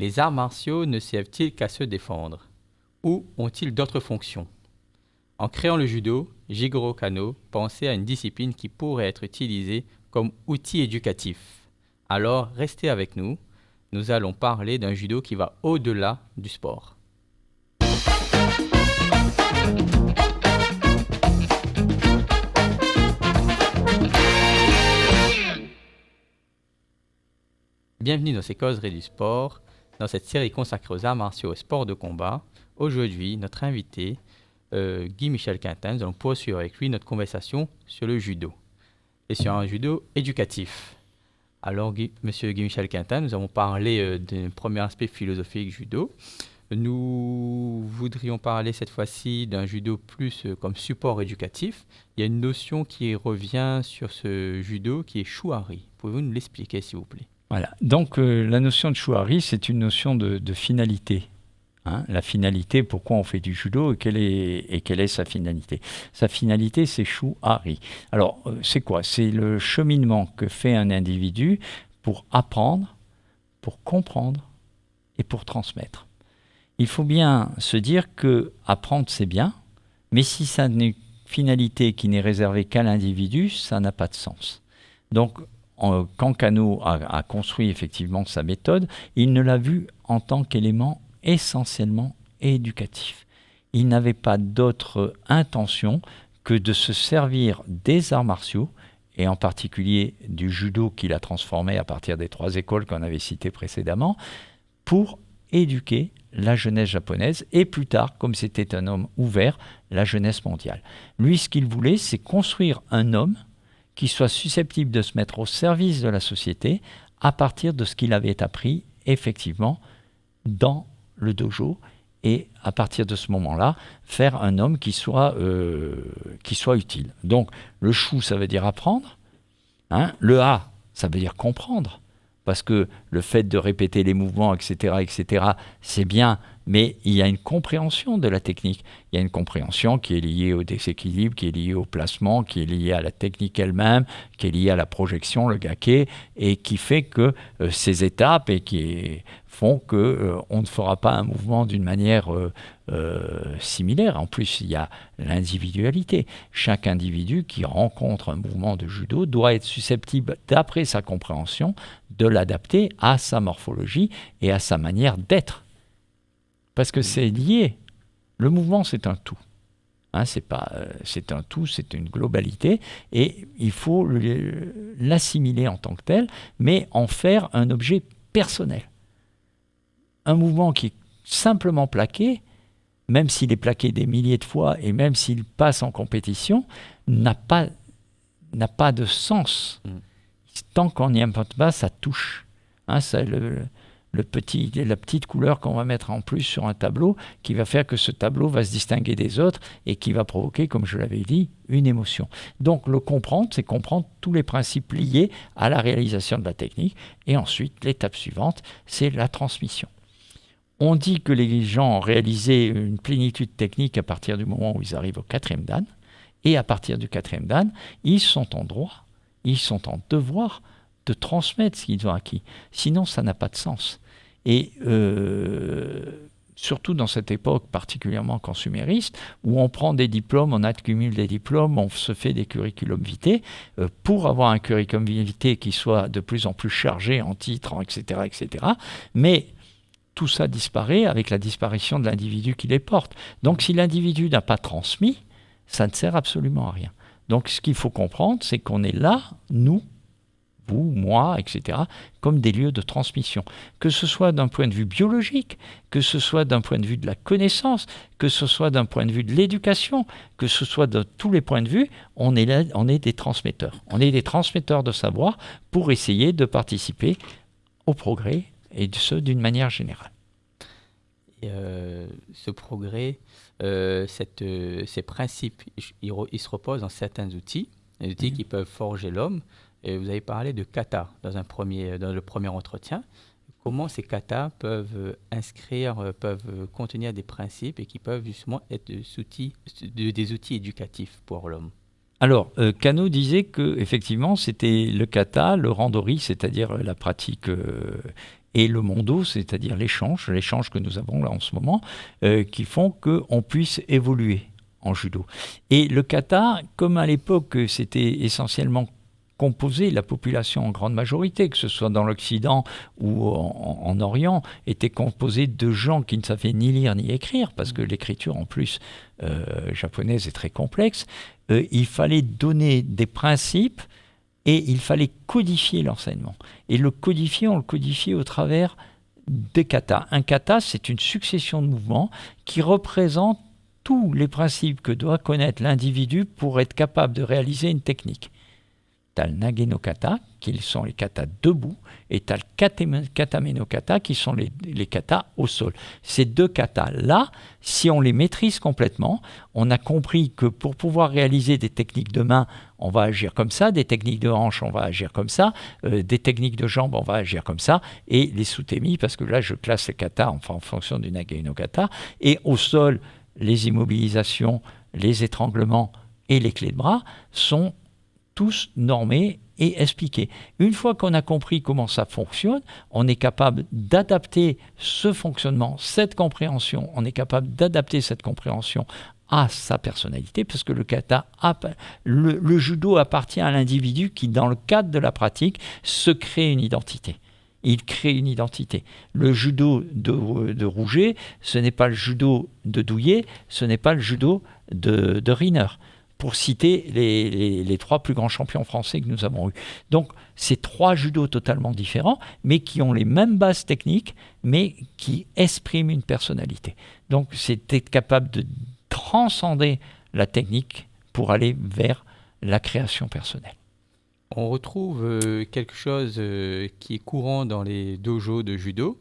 Les arts martiaux ne servent-ils qu'à se défendre ou ont-ils d'autres fonctions? En créant le judo, Jigoro Kano pensait à une discipline qui pourrait être utilisée comme outil éducatif. Alors, restez avec nous, nous allons parler d'un judo qui va au-delà du sport. Bienvenue dans ces causeries du sport, dans cette série consacrée aux arts martiaux et sports de combat. Aujourd'hui, notre invité, Guy-Michel Quintin, nous allons poursuivre avec lui notre conversation sur le judo et sur un judo éducatif. Alors, Monsieur Guy-Michel Quintin, nous avons parlé d'un premier aspect philosophique du judo. Nous voudrions parler cette fois-ci d'un judo plus comme support éducatif. Il y a une notion qui revient sur ce judo qui est shuari. Pouvez-vous nous l'expliquer, s'il vous plaît? Voilà. Donc la notion de shuari, c'est une notion de finalité. La finalité, pourquoi on fait du judo et quelle est sa finalité? Sa finalité, c'est shuari. Alors, c'est quoi? C'est le cheminement que fait un individu pour apprendre, pour comprendre et pour transmettre. Il faut bien se dire que apprendre, c'est bien, mais si ça n'est une finalité qui n'est réservée qu'à l'individu, ça n'a pas de sens. Donc, quand Kano a construit effectivement sa méthode, il ne l'a vue en tant qu'élément essentiellement éducatif. Il n'avait pas d'autre intention que de se servir des arts martiaux, et en particulier du judo qu'il a transformé à partir des 3 écoles qu'on avait citées précédemment, pour éduquer la jeunesse japonaise, et plus tard, comme c'était un homme ouvert, la jeunesse mondiale. Lui, ce qu'il voulait, c'est construire un homme qui soit susceptible de se mettre au service de la société à partir de ce qu'il avait appris effectivement dans le dojo, et à partir de ce moment-là, faire un homme qui soit utile. Donc le shu, ça veut dire apprendre, le ha, ça veut dire comprendre, parce que le fait de répéter les mouvements, etc., c'est bien, mais il y a une compréhension de la technique. Il y a une compréhension qui est liée au déséquilibre, qui est liée au placement, qui est liée à la technique elle-même, qui est liée à la projection, le gake, et qui fait que ces étapes et qui font qu'on ne fera pas un mouvement d'une manière similaire. En plus, il y a l'individualité. Chaque individu qui rencontre un mouvement de judo doit être susceptible, d'après sa compréhension, de l'adapter à sa morphologie et à sa manière d'être. Parce que c'est lié. Le mouvement, c'est un tout. C'est un tout, c'est une globalité, et il faut l'assimiler en tant que tel, mais en faire un objet personnel. Un mouvement qui est simplement plaqué, même s'il est plaqué des milliers de fois, et même s'il passe en compétition, n'a pas de sens. Tant qu'on n'y importe pas, ça touche. C'est la petite couleur qu'on va mettre en plus sur un tableau qui va faire que ce tableau va se distinguer des autres et qui va provoquer, comme je l'avais dit, une émotion. Donc le comprendre, c'est comprendre tous les principes liés à la réalisation de la technique, et ensuite l'étape suivante, c'est la transmission. On dit que les gens réalisaient une plénitude technique à partir du moment où ils arrivent au 4e dan, et à partir du 4e dan, ils sont en droit, ils sont en devoir de transmettre ce qu'ils ont acquis. Sinon, ça n'a pas de sens. Et surtout dans cette époque particulièrement consumériste, où on prend des diplômes, on accumule des diplômes, on se fait des curriculum vitae, pour avoir un curriculum vitae qui soit de plus en plus chargé en titres, etc. Mais tout ça disparaît avec la disparition de l'individu qui les porte. Donc si l'individu n'a pas transmis, ça ne sert absolument à rien. Donc ce qu'il faut comprendre, c'est qu'on est là, nous, vous, moi, etc., comme des lieux de transmission. Que ce soit d'un point de vue biologique, que ce soit d'un point de vue de la connaissance, que ce soit d'un point de vue de l'éducation, que ce soit de tous les points de vue, on est là, on est des transmetteurs. On est des transmetteurs de savoir pour essayer de participer au progrès, et ce, d'une manière générale. Et ce progrès, ces principes, ils se reposent dans certains outils, des outils qui peuvent forger l'homme. Et vous avez parlé de kata dans le premier entretien. Comment ces katas peuvent peuvent contenir des principes et qui peuvent justement être des outils éducatifs pour l'homme? Alors, Kano disait que effectivement, c'était le kata, le randori, c'est-à-dire la pratique et le mondo, c'est-à-dire l'échange que nous avons là en ce moment, qui font qu'on puisse évoluer en judo. Et le kata, comme à l'époque c'était essentiellement composé, la population en grande majorité, que ce soit dans l'Occident ou en Orient, était composée de gens qui ne savaient ni lire ni écrire, parce que l'écriture en plus japonaise est très complexe. Il fallait donner des principes et il fallait codifier l'enseignement. Et on le codifiait au travers des katas. Un kata, c'est une succession de mouvements qui représentent tous les principes que doit connaître l'individu pour être capable de réaliser une technique. Tu as le nage no kata, qui sont les katas debout, et tu as le katame no kata, qui sont les katas au sol. Ces deux katas-là, si on les maîtrise complètement, on a compris que pour pouvoir réaliser des techniques de main, on va agir comme ça, des techniques de hanche, on va agir comme ça, des techniques de jambes, on va agir comme ça, et les sutemi, parce que là je classe les katas en fonction du nage no kata, et au sol, les immobilisations, les étranglements et les clés de bras sont tous normés et expliqués. Une fois qu'on a compris comment ça fonctionne, on est capable d'adapter ce fonctionnement, cette compréhension, on est capable d'adapter cette compréhension à sa personnalité, parce que le judo appartient à l'individu qui, dans le cadre de la pratique, se crée une identité. Il crée une identité. Le judo de Rouget, ce n'est pas le judo de Douillet, ce n'est pas le judo de Riner, pour citer les trois plus grands champions français que nous avons eus. Donc, c'est trois judos totalement différents, mais qui ont les mêmes bases techniques, mais qui expriment une personnalité. Donc, c'est être capable de transcender la technique pour aller vers la création personnelle. On retrouve quelque chose qui est courant dans les dojos de judo.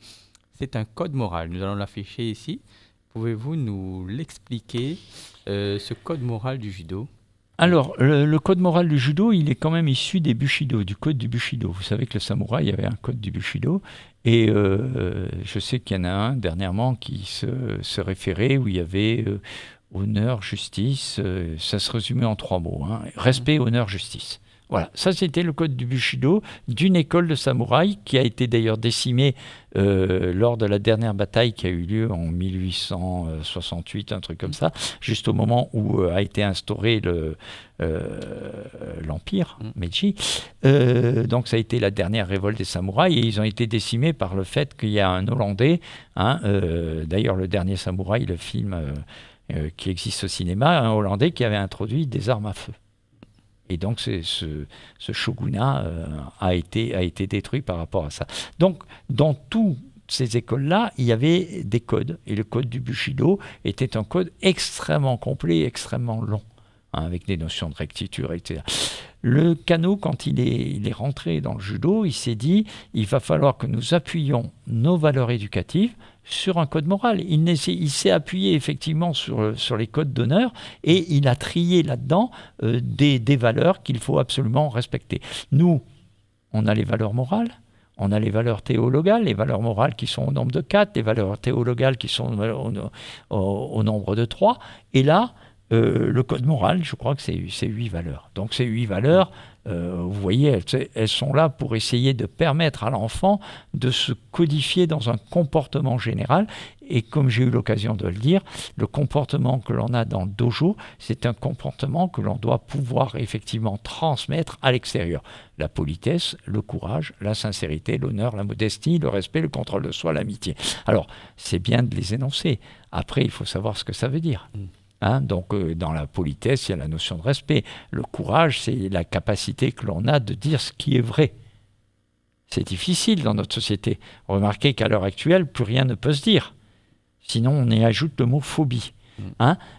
C'est un code moral. Nous allons l'afficher ici. Pouvez-vous nous l'expliquer, ce code moral du judo ? Alors, le code moral du judo, il est quand même issu des Bushido, du code du Bushido. Vous savez que le samouraï avait un code du Bushido. Et je sais qu'il y en a un dernièrement qui se référait, où il y avait honneur, justice. Ça se résumait en 3 mots. Respect, honneur, justice. Voilà, ça c'était le code du Bushido, d'une école de samouraï qui a été d'ailleurs décimée lors de la dernière bataille qui a eu lieu en 1868, un truc comme ça, juste au moment où a été instauré l'Empire Meiji. Donc ça a été la dernière révolte des samouraïs et ils ont été décimés par le fait qu'il y a un Hollandais, d'ailleurs le dernier samouraï, le film qui existe au cinéma, un Hollandais qui avait introduit des armes à feu. Et donc, ce shogunat a été détruit par rapport à ça. Donc, dans toutes ces écoles-là, il y avait des codes. Et le code du Bushido était un code extrêmement complet, extrêmement long, avec des notions de rectitude, etc. Le Kano, quand il est rentré dans le judo, il s'est dit, il va falloir que nous appuyions nos valeurs éducatives sur un code moral. Il s'est appuyé effectivement sur les codes d'honneur et il a trié là-dedans des valeurs qu'il faut absolument respecter. Nous, on a les valeurs morales, on a les valeurs théologales, les valeurs morales qui sont au nombre de 4, les valeurs théologales qui sont au nombre de 3. Et là, le code moral, je crois que c'est 8 valeurs. Donc ces 8 valeurs, vous voyez, elles sont là pour essayer de permettre à l'enfant de se codifier dans un comportement général. Et comme j'ai eu l'occasion de le dire, le comportement que l'on a dans le dojo, c'est un comportement que l'on doit pouvoir effectivement transmettre à l'extérieur. La politesse, le courage, la sincérité, l'honneur, la modestie, le respect, le contrôle de soi, l'amitié. Alors, c'est bien de les énoncer. Après, il faut savoir ce que ça veut dire. Donc, dans la politesse, il y a la notion de respect. Le courage, c'est la capacité que l'on a de dire ce qui est vrai. C'est difficile dans notre société. Remarquez qu'à l'heure actuelle, plus rien ne peut se dire. Sinon, on y ajoute le mot phobie.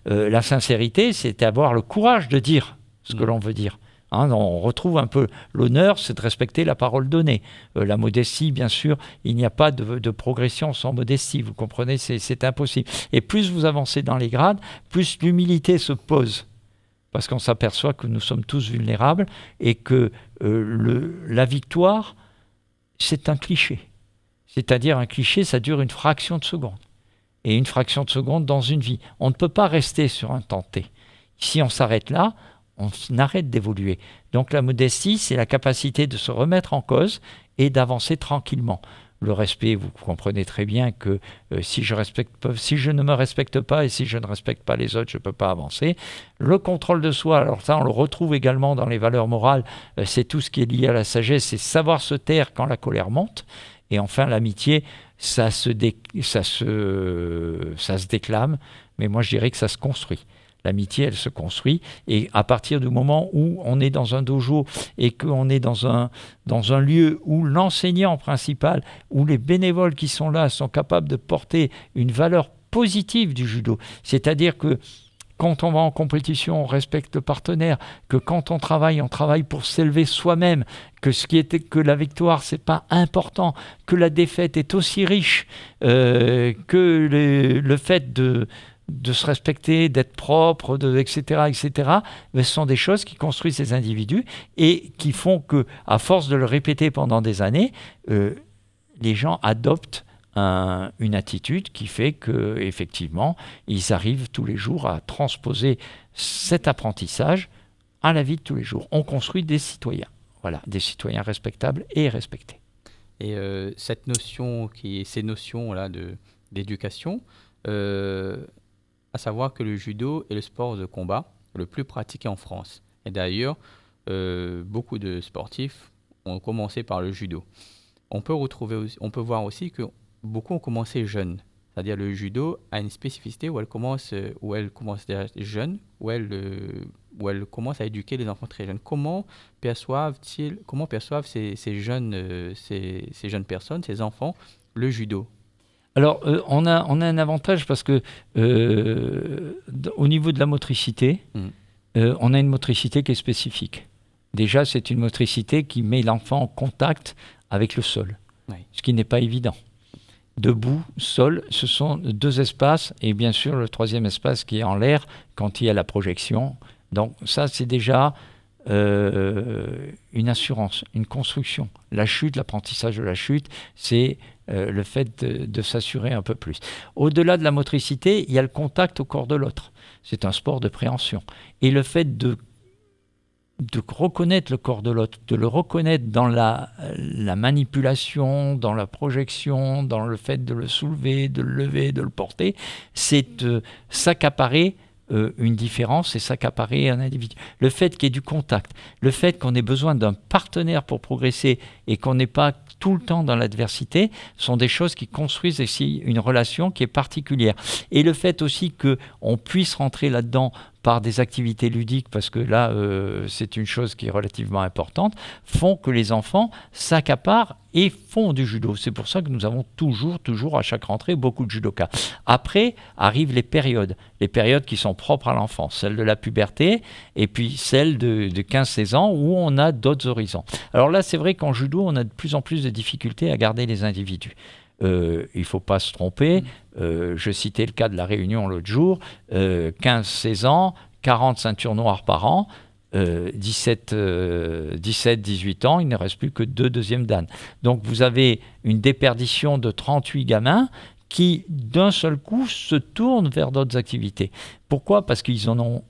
La sincérité, c'est avoir le courage de dire ce que l'on veut dire. On retrouve un peu l'honneur, c'est de respecter la parole donnée. La modestie, bien sûr, il n'y a pas de progression sans modestie, vous comprenez, c'est impossible. Et plus vous avancez dans les grades, plus l'humilité se pose. Parce qu'on s'aperçoit que nous sommes tous vulnérables et que la victoire, c'est un cliché. C'est-à-dire un cliché, ça dure une fraction de seconde. Et une fraction de seconde dans une vie. On ne peut pas rester sur un temps T. Si on s'arrête là, on arrête d'évoluer. Donc la modestie, c'est la capacité de se remettre en cause et d'avancer tranquillement. Le respect, vous comprenez très bien que si je ne me respecte pas et si je ne respecte pas les autres, je ne peux pas avancer. Le contrôle de soi, alors ça on le retrouve également dans les valeurs morales, c'est tout ce qui est lié à la sagesse, c'est savoir se taire quand la colère monte. Et enfin l'amitié, ça se déclame, mais moi je dirais que ça se construit. L'amitié, elle se construit, et à partir du moment où on est dans un dojo et qu'on est dans un lieu où l'enseignant principal, où les bénévoles qui sont là sont capables de porter une valeur positive du judo, c'est-à-dire que quand on va en compétition, on respecte le partenaire, que quand on travaille pour s'élever soi-même, que la victoire, c'est pas important, que la défaite est aussi riche, que le fait de se respecter, d'être propre, etc., mais ce sont des choses qui construisent ces individus et qui font que, à force de le répéter pendant des années, les gens adoptent une attitude qui fait qu'effectivement, ils arrivent tous les jours à transposer cet apprentissage à la vie de tous les jours. On construit des citoyens, voilà, des citoyens respectables et respectés. Et ces notions-là d'éducation, à savoir que le judo est le sport de combat le plus pratiqué en France. Et d'ailleurs, beaucoup de sportifs ont commencé par le judo. On peut voir aussi que beaucoup ont commencé jeunes. C'est-à-dire le judo a une spécificité où elle commence déjà jeune, où elle commence à éduquer les enfants très jeunes. Comment perçoivent ces jeunes personnes, ces enfants, le judo ? Alors, on a un avantage parce que au niveau de la motricité, on a une motricité qui est spécifique. Déjà, c'est une motricité qui met l'enfant en contact avec le sol, ce qui n'est pas évident. Debout, sol, ce sont deux espaces, et bien sûr le troisième espace qui est en l'air quand il y a la projection. Donc ça, c'est déjà une assurance, une construction. La chute, l'apprentissage de la chute, c'est le fait de s'assurer un peu plus. Au-delà de la motricité, il y a le contact au corps de l'autre. C'est un sport de préhension. Et le fait de reconnaître le corps de l'autre, de le reconnaître dans la manipulation, dans la projection, dans le fait de le soulever, de le lever, de le porter, c'est s'accaparer une différence et s'accaparer un individu. Le fait qu'il y ait du contact, le fait qu'on ait besoin d'un partenaire pour progresser et qu'on n'est pas tout le temps dans l'adversité, sont des choses qui construisent ici une relation qui est particulière. Et le fait aussi qu'on puisse rentrer là-dedans par des activités ludiques, parce que là, c'est une chose qui est relativement importante, font que les enfants s'accaparent et font du judo. C'est pour ça que nous avons toujours à chaque rentrée beaucoup de judokas. Après arrivent les périodes qui sont propres à l'enfance, celle de la puberté et puis celle de 15-16 ans où on a d'autres horizons. Alors là, c'est vrai qu'en judo, on a de plus en plus de difficultés à garder les individus. Il ne faut pas se tromper. Je citais le cas de la Réunion l'autre jour. 15-16 ans, 40 ceintures noires par an, 17-18 ans, il ne reste plus que 2 deuxièmes dan. Donc vous avez une déperdition de 38 gamins qui, d'un seul coup, se tournent vers d'autres activités. Pourquoi ? Parce qu'ils en ont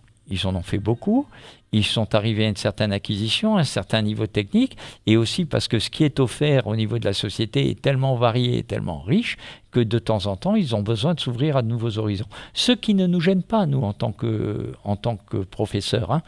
fait beaucoup. Ils sont arrivés à une certaine acquisition, à un certain niveau technique, et aussi parce que ce qui est offert au niveau de la société est tellement varié et tellement riche que de temps en temps, ils ont besoin de s'ouvrir à de nouveaux horizons. Ce qui ne nous gêne pas, nous, en tant que professeurs,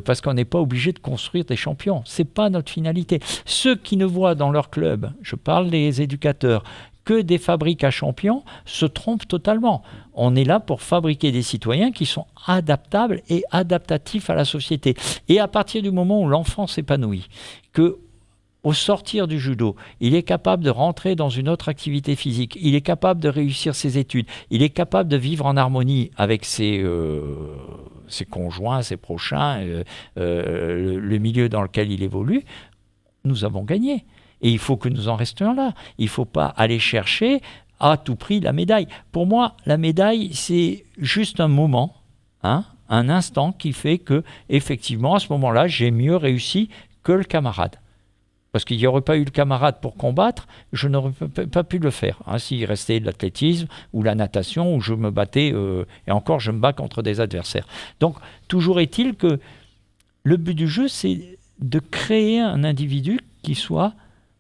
parce qu'on n'est pas obligé de construire des champions. Ce n'est pas notre finalité. Ceux qui ne voient dans leur club, je parle des éducateurs, que des fabriques à champions, se trompent totalement. On est là pour fabriquer des citoyens qui sont adaptables et adaptatifs à la société. Et à partir du moment où l'enfant s'épanouit, qu'au sortir du judo, il est capable de rentrer dans une autre activité physique, il est capable de réussir ses études, il est capable de vivre en harmonie avec ses conjoints, ses prochains, le milieu dans lequel il évolue, nous avons gagné. Et il faut que nous en restions là. Il ne faut pas aller chercher à tout prix la médaille. Pour moi, la médaille, c'est juste un moment, un instant qui fait que, effectivement, à ce moment-là, j'ai mieux réussi que le camarade. Parce qu'il n'y aurait pas eu le camarade pour combattre, je n'aurais pas pu le faire. S'il restait de l'athlétisme ou la natation, où je me battais, et encore, je me bats contre des adversaires. Donc, toujours est-il que le but du jeu, c'est de créer un individu qui soit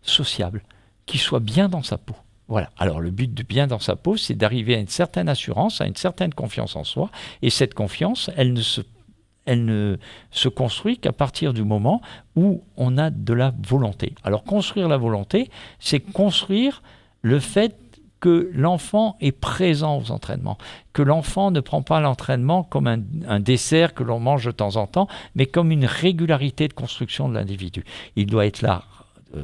sociable, qu'il soit bien dans sa peau. Voilà. Alors le but de bien dans sa peau, c'est d'arriver à une certaine assurance, à une certaine confiance en soi. Et cette confiance, elle ne se construit qu'à partir du moment où on a de la volonté. Alors construire la volonté, c'est construire le fait que l'enfant est présent aux entraînements, que l'enfant ne prend pas l'entraînement comme un dessert que l'on mange de temps en temps, mais comme une régularité de construction de l'individu. Il doit être là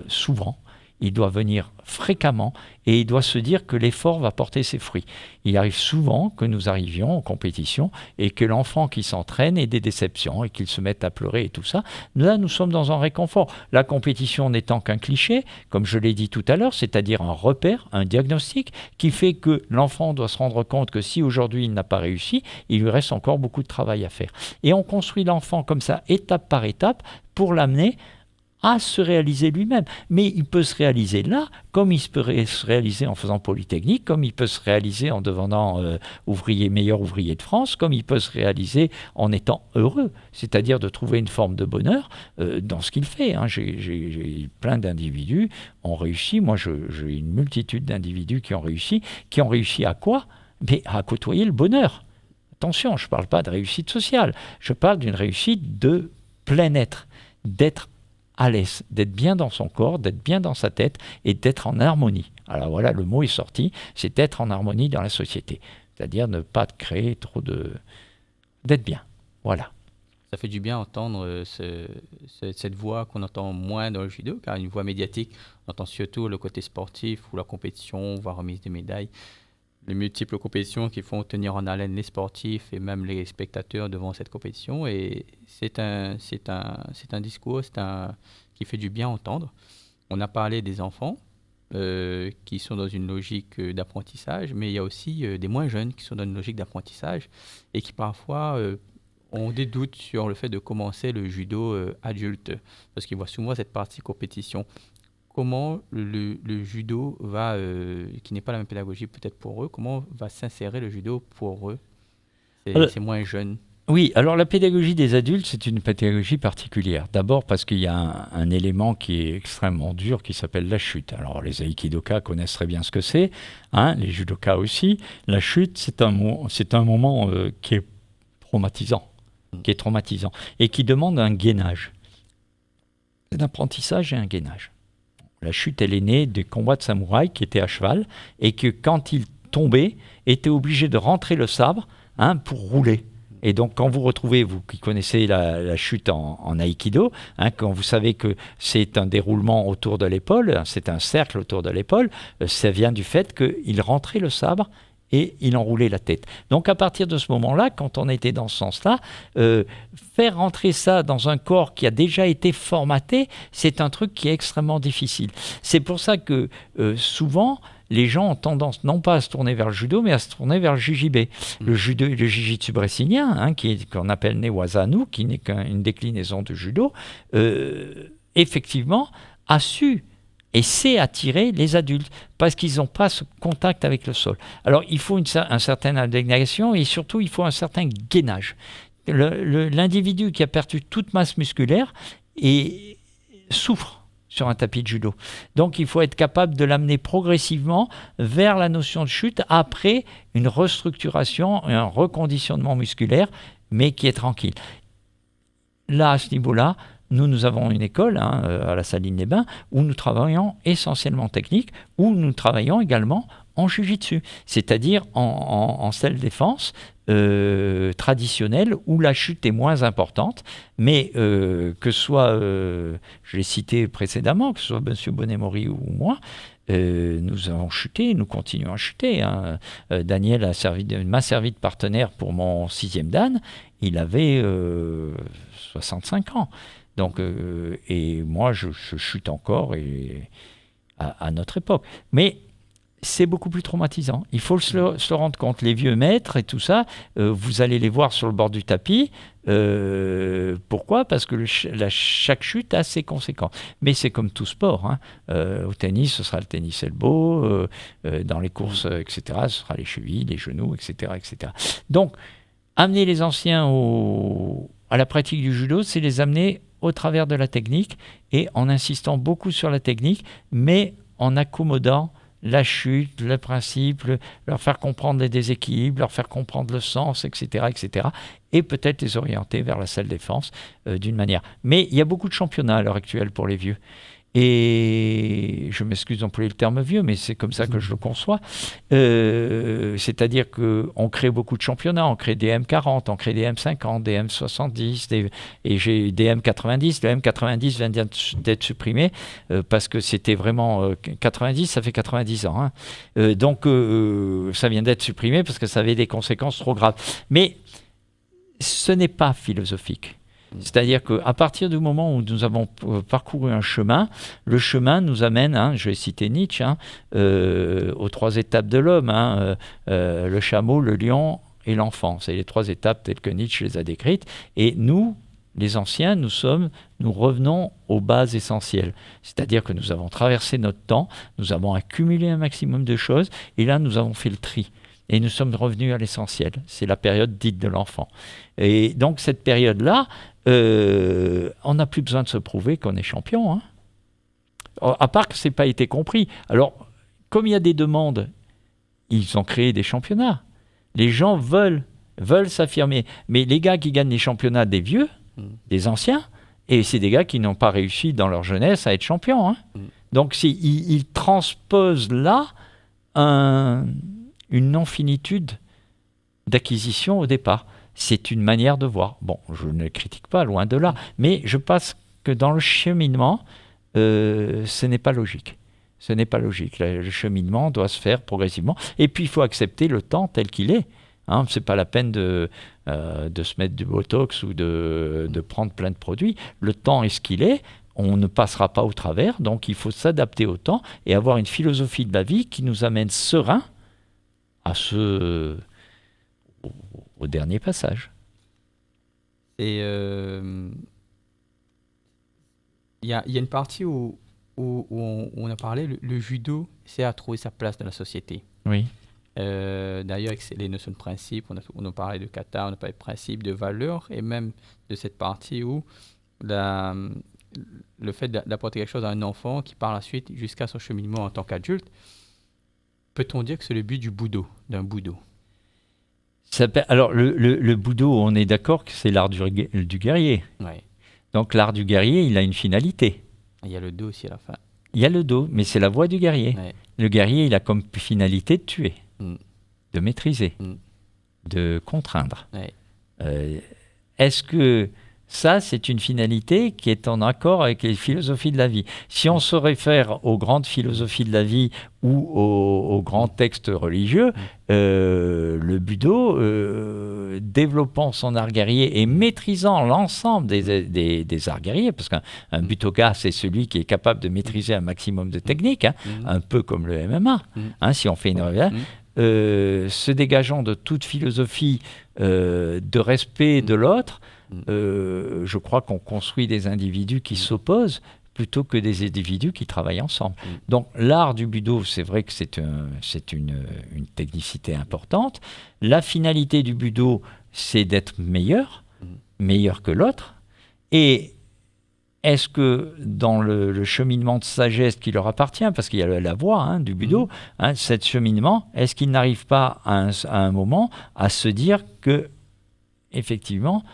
souvent, il doit venir fréquemment et il doit se dire que l'effort va porter ses fruits. Il arrive souvent que nous arrivions en compétition et que l'enfant qui s'entraîne ait des déceptions et qu'il se mette à pleurer et tout ça. Là, nous sommes dans un réconfort. La compétition n'étant qu'un cliché, comme je l'ai dit tout à l'heure, c'est-à-dire un repère, un diagnostic qui fait que l'enfant doit se rendre compte que si aujourd'hui il n'a pas réussi, il lui reste encore beaucoup de travail à faire. Et on construit l'enfant comme ça, étape par étape, pour l'amener à se réaliser lui-même. Mais il peut se réaliser là, comme il peut se réaliser en faisant Polytechnique, comme il peut se réaliser en devenant meilleur ouvrier de France, comme il peut se réaliser en étant heureux, c'est-à-dire de trouver une forme de bonheur dans ce qu'il fait. J'ai plein d'individus qui ont réussi. Moi, j'ai une multitude d'individus qui ont réussi à quoi? Mais à côtoyer le bonheur. Attention, je ne parle pas de réussite sociale, je parle d'une réussite de plein être, d'être à l'aise, d'être bien dans son corps, d'être bien dans sa tête et d'être en harmonie. Alors voilà, le mot est sorti, c'est être en harmonie dans la société. C'est-à-dire ne pas créer trop de... d'être bien. Voilà. Ça fait du bien entendre cette voix qu'on entend moins dans le judo, car une voix médiatique, on entend surtout le côté sportif ou la compétition, voire remise des médailles. Les multiples compétitions qui font tenir en haleine les sportifs et même les spectateurs devant cette compétition. Et c'est un discours qui fait du bien entendre. On a parlé des enfants qui sont dans une logique d'apprentissage, mais il y a aussi des moins jeunes qui sont dans une logique d'apprentissage et qui parfois ont des doutes sur le fait de commencer le judo adulte, parce qu'ils voient souvent cette partie compétition. Comment le judo va, qui n'est pas la même pédagogie peut-être pour eux, comment va s'insérer le judo pour eux, c'est moins jeune? Oui, alors la pédagogie des adultes, c'est une pédagogie particulière. D'abord parce qu'il y a un élément qui est extrêmement dur qui s'appelle la chute. Alors les aikidoka connaissent très bien ce que c'est, les judokas aussi. La chute, c'est un moment qui est traumatisant, et qui demande un gainage. Un apprentissage et un gainage. La chute, elle est née des combats de samouraïs qui étaient à cheval et que quand ils tombaient, étaient obligés de rentrer le sabre pour rouler. Et donc, quand vous retrouvez, vous qui connaissez la chute en aïkido, quand vous savez que c'est un déroulement autour de l'épaule, c'est un cercle autour de l'épaule, ça vient du fait qu'il rentrait le sabre et il enroulait la tête. Donc à partir de ce moment-là, quand on était dans ce sens-là, faire rentrer ça dans un corps qui a déjà été formaté, c'est un truc qui est extrêmement difficile. C'est pour ça que souvent, les gens ont tendance non pas à se tourner vers le judo, mais à se tourner vers le JJB. Le jiu-jitsu brésilien, qu'on appelle Newaza-no, qui n'est qu'une déclinaison de judo, effectivement, a su et sait attirer les adultes parce qu'ils n'ont pas ce contact avec le sol. Alors il faut une certaine abnégation et surtout il faut un certain gainage. L'individu qui a perdu toute masse musculaire souffre sur un tapis de judo. Donc il faut être capable de l'amener progressivement vers la notion de chute après une restructuration et un reconditionnement musculaire, mais qui est tranquille. Là, à ce niveau-là, nous avons une école à la Saline-les-Bains où nous travaillons essentiellement technique, où nous travaillons également en jiu-jitsu, c'est-à-dire en self-défense traditionnelle où la chute est moins importante, mais que ce soit, je l'ai cité précédemment, que ce soit M. Bonnet-Maury ou moi, nous avons chuté, nous continuons à chuter. Daniel m'a servi de partenaire pour mon 6e dan, il avait 65 ans. Donc, et moi, je chute encore à notre époque. Mais c'est beaucoup plus traumatisant. Il faut se rendre compte. Les vieux maîtres et tout ça, vous allez les voir sur le bord du tapis. Pourquoi ? Parce que chaque chute a ses conséquences. Mais c'est comme tout sport. Au tennis, ce sera le tennis elbow. Dans les courses, etc., ce sera les chevilles, les genoux, etc., etc. Donc, amener les anciens à la pratique du judo, c'est les amener au travers de la technique et en insistant beaucoup sur la technique, mais en accommodant la chute, le principe, leur faire comprendre les déséquilibres, leur faire comprendre le sens, etc., etc., et peut-être les orienter vers la self-défense d'une manière. Mais il y a beaucoup de championnats à l'heure actuelle pour les vieux. Et je m'excuse d'employer le terme vieux, mais c'est comme ça que je le conçois. C'est-à-dire qu'on crée beaucoup de championnats, on crée des M40, on crée des M50, des M70, et j'ai des M90. Le M90 vient d'être supprimé parce que c'était vraiment 90, ça fait 90 ans. Hein. Donc ça vient d'être supprimé parce que ça avait des conséquences trop graves. Mais ce n'est pas philosophique. C'est-à-dire qu'à partir du moment où nous avons parcouru un chemin, le chemin nous amène, je vais citer Nietzsche, aux 3 étapes de l'homme, le chameau, le lion et l'enfant. C'est les 3 étapes telles que Nietzsche les a décrites. Et nous, les anciens, nous revenons aux bases essentielles. C'est-à-dire que nous avons traversé notre temps, nous avons accumulé un maximum de choses, et là, nous avons fait le tri. Et nous sommes revenus à l'essentiel. C'est la période dite de l'enfant. Et donc, cette période-là, on n'a plus besoin de se prouver qu'on est champion. Hein. À part que ce n'est pas été compris. Alors, comme il y a des demandes, ils ont créé des championnats. Les gens veulent s'affirmer. Mais les gars qui gagnent les championnats des vieux, des anciens, et c'est des gars qui n'ont pas réussi dans leur jeunesse à être champions. Hein. Donc, ils transposent là une non-finitude d'acquisition au départ. C'est une manière de voir. Bon, je ne critique pas, loin de là, mais je pense que dans le cheminement, ce n'est pas logique. Ce n'est pas logique. Le cheminement doit se faire progressivement. Et puis, il faut accepter le temps tel qu'il est. Hein, ce n'est pas la peine de se mettre du Botox ou de prendre plein de produits. Le temps est ce qu'il est. On ne passera pas au travers. Donc, il faut s'adapter au temps et avoir une philosophie de la vie qui nous amène serein au dernier passage. Et il y a une partie où on a parlé, le judo, c'est à trouver sa place dans la société. Oui. D'ailleurs, avec les notions de principe, on a parlé de kata, on a parlé de principe, de valeur, et même de cette partie où le fait d'apporter quelque chose à un enfant qui par la suite, jusqu'à son cheminement en tant qu'adulte, peut-on dire que c'est le but d'un budo? Alors, le budo, on est d'accord que c'est l'art du guerrier. Ouais. Donc, l'art du guerrier, il a une finalité. Il y a le do aussi à la fin. Il y a le do, mais c'est la voie du guerrier. Ouais. Le guerrier, il a comme finalité de tuer, de maîtriser, de contraindre. Ouais. Est-ce que ça, c'est une finalité qui est en accord avec les philosophies de la vie? Si on se réfère aux grandes philosophies de la vie ou aux grands textes religieux, le budo, développant son art guerrier et maîtrisant l'ensemble des arts guerriers, parce qu'un butoka, c'est celui qui est capable de maîtriser un maximum de techniques, un peu comme le MMA, si on fait une revue, se dégageant de toute philosophie de respect de l'autre, je crois qu'on construit des individus qui s'opposent plutôt que des individus qui travaillent ensemble. Donc l'art du budo, c'est vrai que c'est une technicité importante. La finalité du budo, c'est d'être meilleur que l'autre. Et est-ce que dans le cheminement de sagesse qui leur appartient, parce qu'il y a la voie du budo, cet cheminement, est-ce qu'ils n'arrivent pas à un moment à se dire que, effectivement,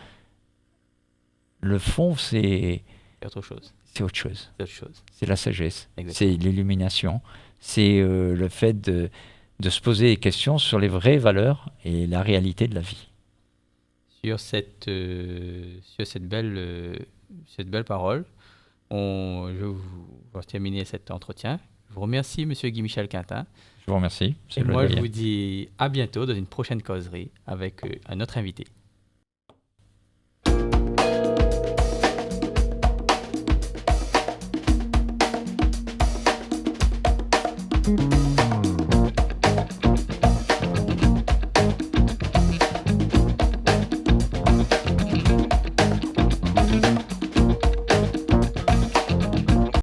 le fond, c'est autre chose. C'est autre chose. C'est autre chose. C'est la sagesse. Exactement. C'est l'illumination. C'est le fait de se poser des questions sur les vraies valeurs et la réalité de la vie. Sur cette belle parole, je vais terminer cet entretien. Je vous remercie, M. Guy-Michel Quintin. Je vous remercie. Et moi, je vous dis à bientôt dans une prochaine causerie avec un autre invité. Thank you.